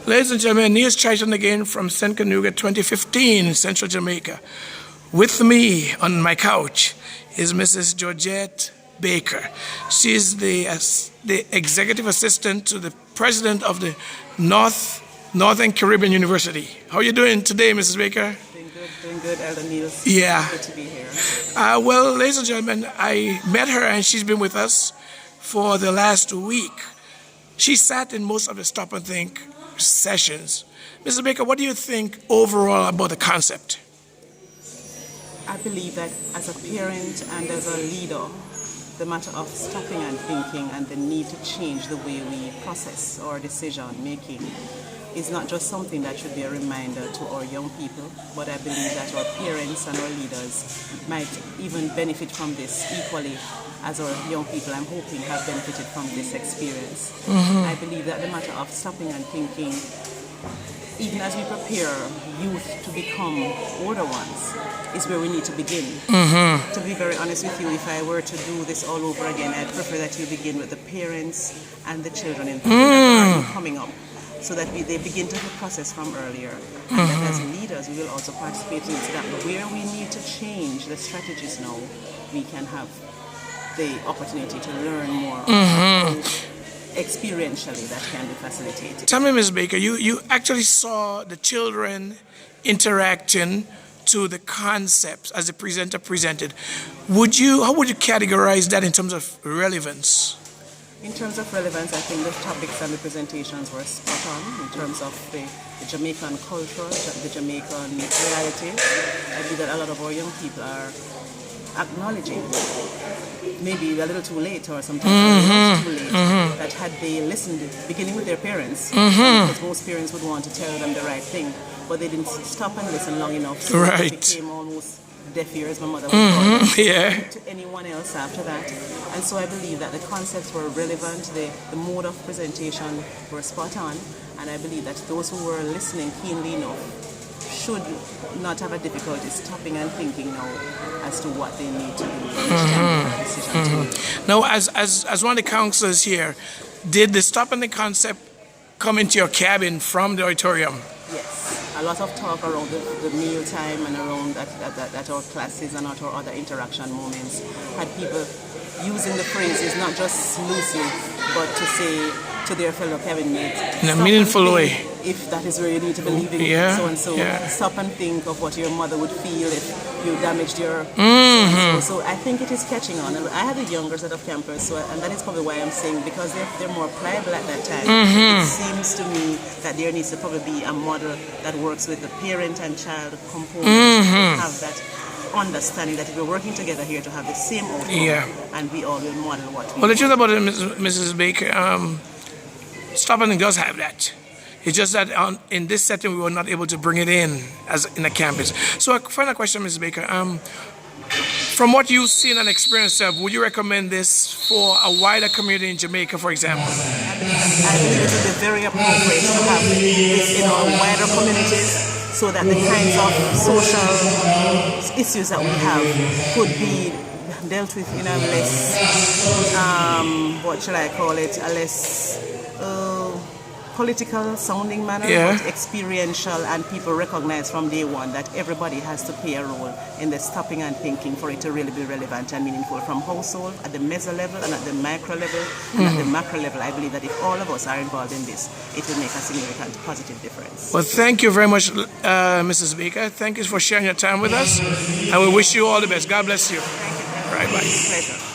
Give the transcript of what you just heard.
Ladies and gentlemen, Neals Chitan again from St. Canuga 2015 in Central Jamaica. With me on my couch is Mrs. Georgette Baker. She is the executive assistant to the president of the Northern Caribbean University. How are you doing today, Mrs. Baker? Doing good, Elder Neals. Yeah. Good to be here. Well, ladies and gentlemen, I met her and she's been with us for the last week. She sat in most of the Stop and Think sessions. Mrs. Baker, what do you think overall about the concept? I believe that as a parent and as a leader, the matter of stopping and thinking and the need to change the way we process our decision making is not just something that should be a reminder to our young people, but I believe that our parents and our leaders might even benefit from this equally as our young people, I'm hoping, have benefited from this experience. I believe that the matter of stopping and thinking, even as we prepare youth to become older ones, is where we need to begin. To be very honest with you, if I were to do this all over again, I'd prefer that you begin with the parents and the children in coming up, so that they begin to process from earlier. And that as leaders, we will also participate in that. But where we need to change the strategies now, we can have the opportunity to learn more experientially that can be facilitated. Tell me, Ms. Baker, you actually saw the children interacting to the concepts as the presenter presented. How would you categorize that in terms of relevance? In terms of relevance, I think the topics and the presentations were spot on in terms of the Jamaican culture, the Jamaican reality. I believe that a lot of our young people are acknowledging, maybe a little too late or sometimes a little too late, that had they listened, beginning with their parents, because most parents would want to tell them the right thing, but they didn't stop and listen long enough, so it became almost deaf ears, my mother would call them, to anyone else after that. And so I believe that the concepts were relevant, the mode of presentation were spot on, and I believe that those who were listening keenly enough should not have a difficulty stopping and thinking now as to what they need to do each time they make a decision. Now, as one of the counselors here, did the Stop and Think concept come into your cabin from the auditorium? Yes, a lot of talk around the meal time and around at our classes and at our other interaction moments had people using the phrases not just loosely, but to say to their fellow cabin mates in a meaningful way. If that is where you need to believe in so and so. Stop and think of what your mother would feel if you damaged your so I think it is catching on. I had a younger set of campers, and that is probably why I'm saying, because they're more pliable at that time. It seems to me that there needs to probably be a model that works with the parent and child component to have that understanding that if we're working together here to have the same outcome, and we all will model what we Well, the truth about it, Mrs. Baker, Stop and Think does have that. It's just that in this setting we were not able to bring it in as in a campus. So a final question, Mrs. Baker. From what you've seen and experienced, would you recommend this for a wider community in Jamaica, for example? I believe it would be very appropriate to have this in our wider communities, so that the kinds of social issues that we have could be dealt with in a less, what shall I call it, a less political sounding manner, but experiential, and people recognize from day one that everybody has to play a role in the stopping and thinking for it to really be relevant and meaningful, from household, at the meso level, and at the micro level, and at the macro level. I believe that if all of us are involved in this, it will make a significant positive difference. Well, thank you very much, Mrs. Baker. Thank you for sharing your time with us, and we wish you all the best. God bless you. Thank you. Right, bye. Pleasure.